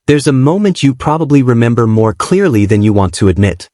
There's a moment you probably remember more clearly than you want to admit.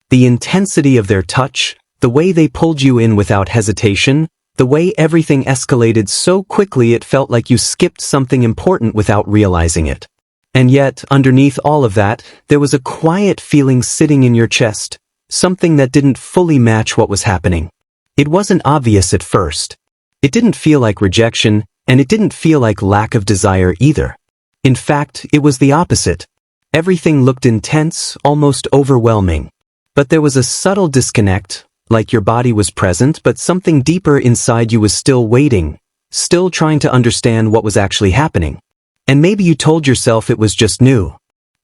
The intensity of their touch, the way they pulled you in without hesitation, the way everything escalated so quickly it felt like you skipped something important without realizing it. And yet, underneath all of that, there was a quiet feeling sitting in your chest, something that didn't fully match what was happening. It wasn't obvious at first. It didn't feel like rejection, and it didn't feel like lack of desire either. In fact, it was the opposite. Everything looked intense, almost overwhelming. But there was a subtle disconnect, like your body was present, but something deeper inside you was still waiting, still trying to understand what was actually happening. And maybe you told yourself it was just new,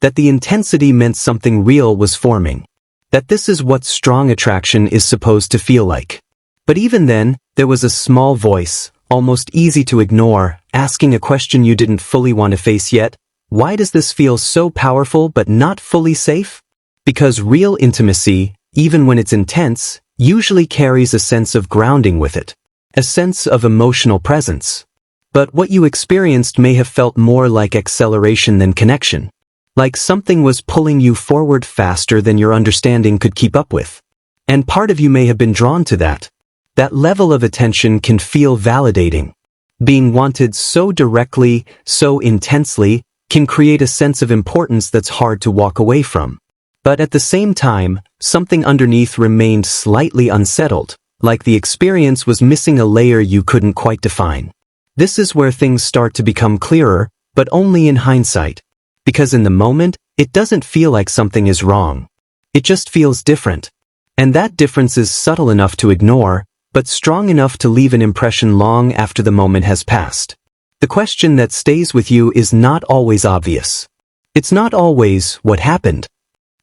that the intensity meant something real was forming, that this is what strong attraction is supposed to feel like. But even then, there was a small voice, almost easy to ignore, asking a question you didn't fully want to face yet. Why does this feel so powerful but not fully safe? Because real intimacy, even when it's intense, usually carries a sense of grounding with it, a sense of emotional presence. But what you experienced may have felt more like acceleration than connection, like something was pulling you forward faster than your understanding could keep up with. And part of you may have been drawn to that. That level of attention can feel validating. Being wanted so directly, so intensely, can create a sense of importance that's hard to walk away from. But at the same time, something underneath remained slightly unsettled, like the experience was missing a layer you couldn't quite define. This is where things start to become clearer, but only in hindsight. Because in the moment, it doesn't feel like something is wrong. It just feels different. And that difference is subtle enough to ignore, but strong enough to leave an impression long after the moment has passed. The question that stays with you is not always obvious. It's not always what happened.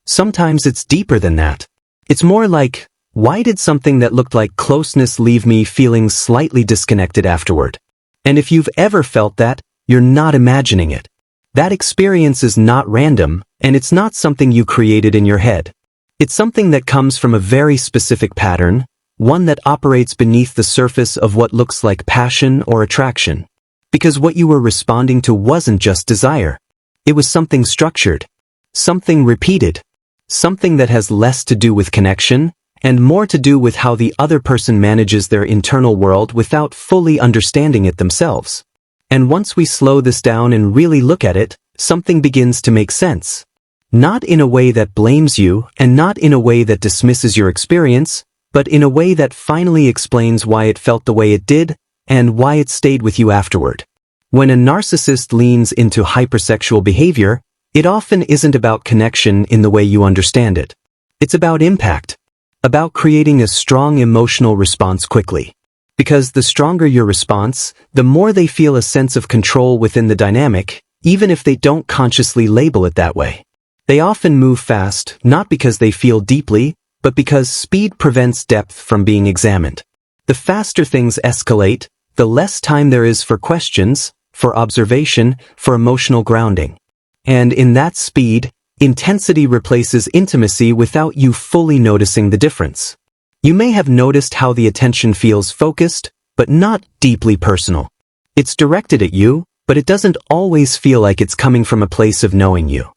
Sometimes it's deeper than that. It's more like, why did something that looked like closeness leave me feeling slightly disconnected afterward? And if you've ever felt that, you're not imagining it. That experience is not random, and it's not something you created in your head. It's something that comes from a very specific pattern, one that operates beneath the surface of what looks like passion or attraction. Because what you were responding to wasn't just desire. It was something structured, something repeated, something that has less to do with connection and more to do with how the other person manages their internal world without fully understanding it themselves. And once we slow this down and really look at it, something begins to make sense. Not in a way that blames you and not in a way that dismisses your experience, but in a way that finally explains why it felt the way it did and why it stayed with you afterward. When a narcissist leans into hypersexual behavior, it often isn't about connection in the way you understand it. It's about impact, about creating a strong emotional response quickly. Because the stronger your response, the more they feel a sense of control within the dynamic, even if they don't consciously label it that way. They often move fast, not because they feel deeply, but because speed prevents depth from being examined. The faster things escalate, the less time there is for questions, for observation, for emotional grounding. And in that speed, intensity replaces intimacy without you fully noticing the difference. You may have noticed how the attention feels focused, but not deeply personal. It's directed at you, but it doesn't always feel like it's coming from a place of knowing you.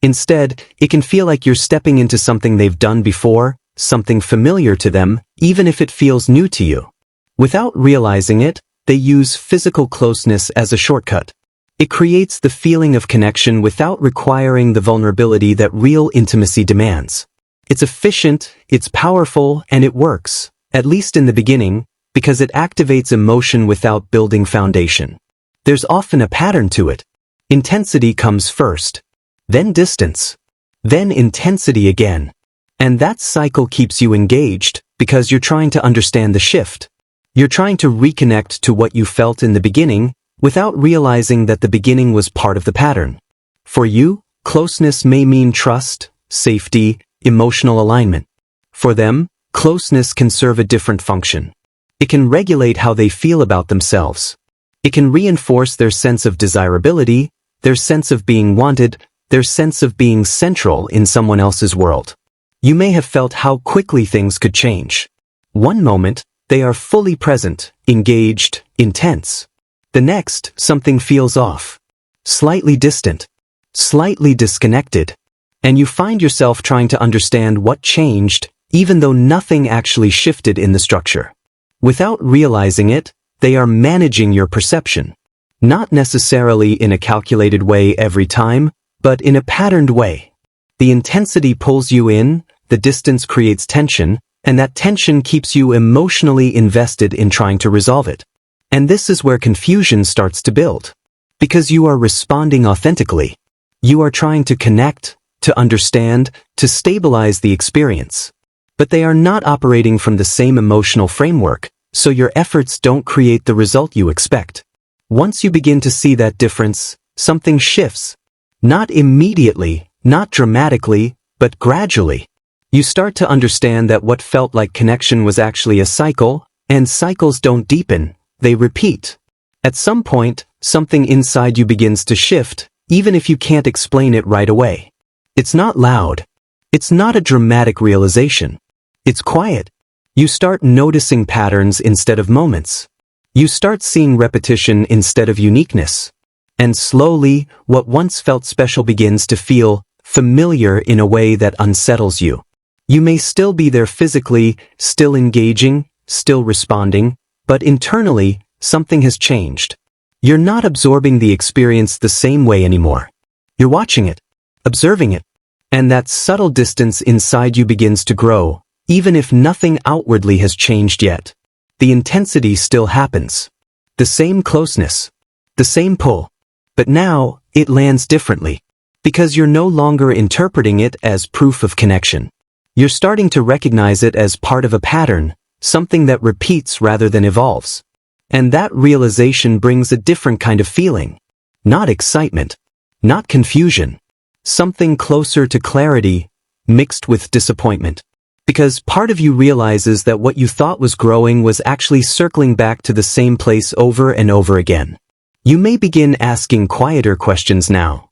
Instead, it can feel like you're stepping into something they've done before, something familiar to them, even if it feels new to you. Without realizing it, they use physical closeness as a shortcut. It creates the feeling of connection without requiring the vulnerability that real intimacy demands. It's efficient, it's powerful, and it works, at least in the beginning, because it activates emotion without building foundation. There's often a pattern to it. Intensity comes first, then distance, then intensity again. And that cycle keeps you engaged because you're trying to understand the shift. You're trying to reconnect to what you felt in the beginning without realizing that the beginning was part of the pattern. For you, closeness may mean trust, safety, emotional alignment. For them, closeness can serve a different function. It can regulate how they feel about themselves. It can reinforce their sense of desirability, their sense of being wanted, their sense of being central in someone else's world. You may have felt how quickly things could change. One moment, they are fully present, engaged, intense. The next, something feels off. Slightly distant. Slightly disconnected. And you find yourself trying to understand what changed, even though nothing actually shifted in the structure. Without realizing it, they are managing your perception. Not necessarily in a calculated way every time, but in a patterned way. The intensity pulls you in, the distance creates tension, and that tension keeps you emotionally invested in trying to resolve it. And this is where confusion starts to build. Because you are responding authentically. You are trying to connect, to understand, to stabilize the experience. But they are not operating from the same emotional framework, so your efforts don't create the result you expect. Once you begin to see that difference, something shifts. Not immediately, not dramatically, but gradually. You start to understand that what felt like connection was actually a cycle, and cycles don't deepen, they repeat. At some point, something inside you begins to shift, even if you can't explain it right away. It's not loud. It's not a dramatic realization. It's quiet. You start noticing patterns instead of moments. You start seeing repetition instead of uniqueness. And slowly, what once felt special begins to feel familiar in a way that unsettles you. You may still be there physically, still engaging, still responding, but internally, something has changed. You're not absorbing the experience the same way anymore. You're watching it, observing it, and that subtle distance inside you begins to grow, even if nothing outwardly has changed yet. The intensity still happens. The same closeness, the same pull, but now it lands differently, because you're no longer interpreting it as proof of connection. You're starting to recognize it as part of a pattern, something that repeats rather than evolves. And that realization brings a different kind of feeling. Not excitement. Not confusion. Something closer to clarity, mixed with disappointment. Because part of you realizes that what you thought was growing was actually circling back to the same place over and over again. You may begin asking quieter questions now.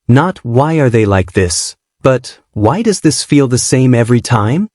Not why are they like this, but why does this feel the same every time?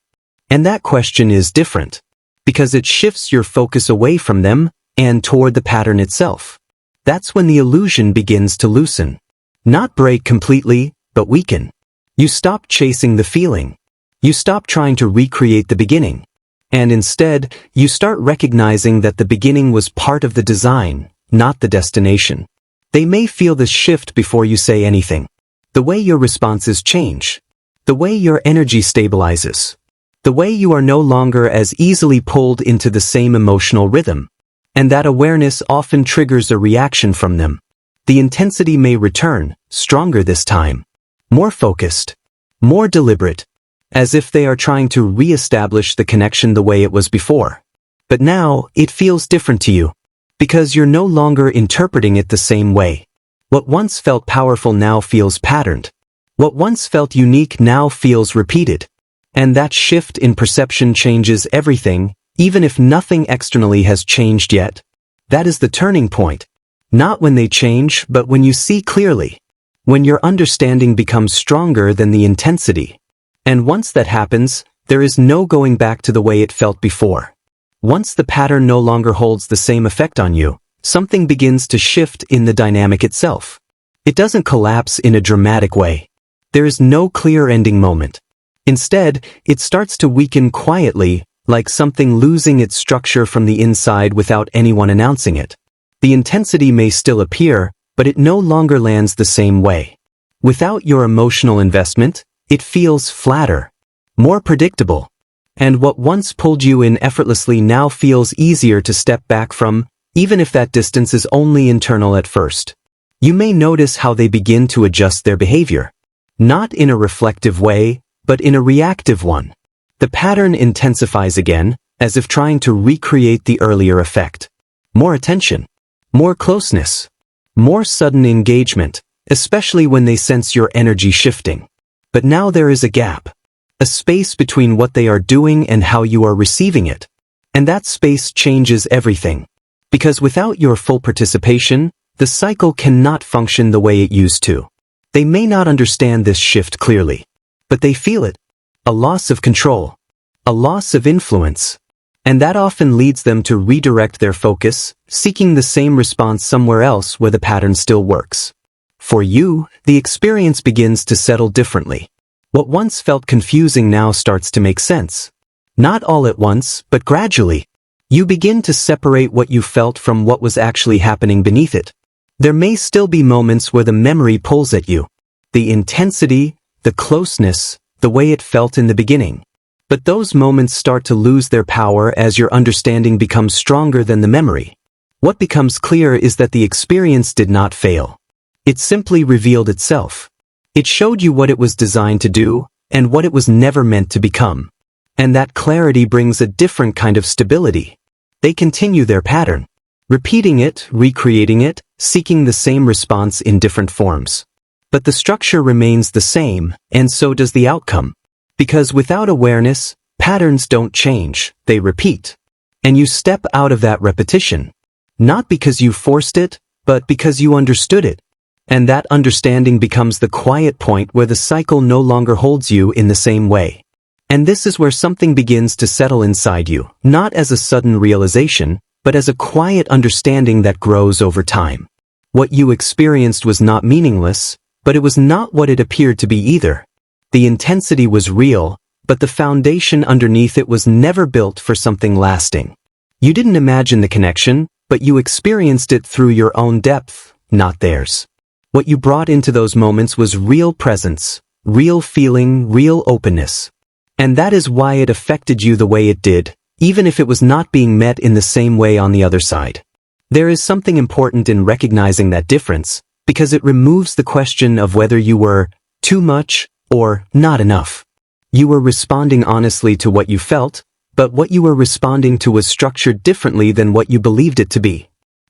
And that question is different, because it shifts your focus away from them and toward the pattern itself. That's when the illusion begins to loosen. Not break completely, but weaken. You stop chasing the feeling. You stop trying to recreate the beginning. And instead, you start recognizing that the beginning was part of the design, not the destination. They may feel the shift before you say anything. The way your responses change. The way your energy stabilizes. The way you are no longer as easily pulled into the same emotional rhythm. And that awareness often triggers a reaction from them. The intensity may return, stronger this time. More focused. More deliberate. As if they are trying to re-establish the connection the way it was before. But now, it feels different to you. Because you're no longer interpreting it the same way. What once felt powerful now feels patterned. What once felt unique now feels repeated. And that shift in perception changes everything, even if nothing externally has changed yet. That is the turning point. Not when they change, but when you see clearly. When your understanding becomes stronger than the intensity. And once that happens, there is no going back to the way it felt before. Once the pattern no longer holds the same effect on you, something begins to shift in the dynamic itself. It doesn't collapse in a dramatic way. There is no clear ending moment. Instead, it starts to weaken quietly, like something losing its structure from the inside without anyone announcing it. The intensity may still appear, but it no longer lands the same way. Without your emotional investment, it feels flatter, more predictable. And what once pulled you in effortlessly now feels easier to step back from, even if that distance is only internal at first. You may notice how they begin to adjust their behavior. Not in a reflective way, but in a reactive one. The pattern intensifies again, as if trying to recreate the earlier effect. More attention. More closeness. More sudden engagement, especially when they sense your energy shifting. But now there is a gap. A space between what they are doing and how you are receiving it. And that space changes everything. Because without your full participation, the cycle cannot function the way it used to. They may not understand this shift clearly. But they feel it. A loss of control. A loss of influence. And that often leads them to redirect their focus, seeking the same response somewhere else where the pattern still works. For you, the experience begins to settle differently. What once felt confusing now starts to make sense. Not all at once, but gradually. You begin to separate what you felt from what was actually happening beneath it. There may still be moments where the memory pulls at you. The intensity, the closeness, the way it felt in the beginning. But those moments start to lose their power as your understanding becomes stronger than the memory. What becomes clear is that the experience did not fail. It simply revealed itself. It showed you what it was designed to do, and what it was never meant to become. And that clarity brings a different kind of stability. They continue their pattern. Repeating it, recreating it, seeking the same response in different forms. But the structure remains the same, and so does the outcome. Because without awareness, patterns don't change, they repeat. And you step out of that repetition. Not because you forced it, but because you understood it. And that understanding becomes the quiet point where the cycle no longer holds you in the same way. And this is where something begins to settle inside you, not as a sudden realization, but as a quiet understanding that grows over time. What you experienced was not meaningless, but it was not what it appeared to be either. The intensity was real, but the foundation underneath it was never built for something lasting. You didn't imagine the connection, but you experienced it through your own depth, not theirs. What you brought into those moments was real presence, real feeling, real openness. And that is why it affected you the way it did, even if it was not being met in the same way on the other side. There is something important in recognizing that difference, because it removes the question of whether you were too much or not enough. You were responding honestly to what you felt, but what you were responding to was structured differently than what you believed it to be.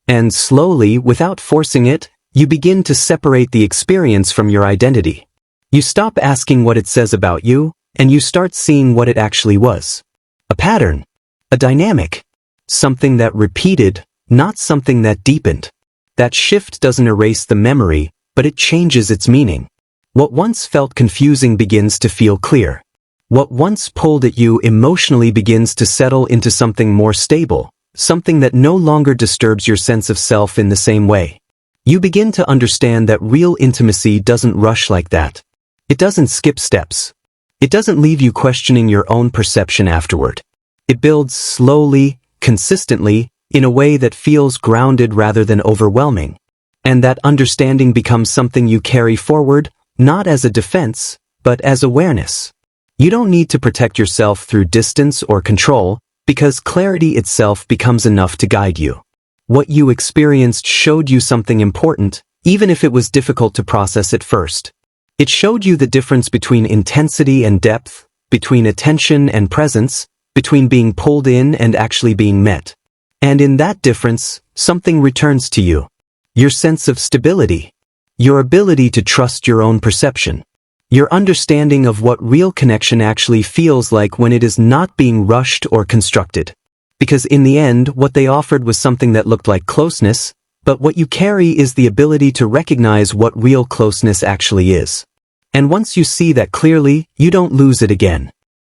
And slowly, without forcing it, you begin to separate the experience from your identity. You stop asking what it says about you, and you start seeing what it actually was. A pattern. A dynamic. Something that repeated, not something that deepened. That shift doesn't erase the memory, but it changes its meaning. What once felt confusing begins to feel clear. What once pulled at you emotionally begins to settle into something more stable, something that no longer disturbs your sense of self in the same way. You begin to understand that real intimacy doesn't rush like that. It doesn't skip steps. It doesn't leave you questioning your own perception afterward. It builds slowly, consistently, in a way that feels grounded rather than overwhelming. And that understanding becomes something you carry forward, not as a defense, but as awareness. You don't need to protect yourself through distance or control, because clarity itself becomes enough to guide you. What you experienced showed you something important, even if it was difficult to process at first. It showed you the difference between intensity and depth, between attention and presence, between being pulled in and actually being met. And in that difference, something returns to you. Your sense of stability. Your ability to trust your own perception. Your understanding of what real connection actually feels like when it is not being rushed or constructed. Because in the end, what they offered was something that looked like closeness, but what you carry is the ability to recognize what real closeness actually is. And once you see that clearly, you don't lose it again.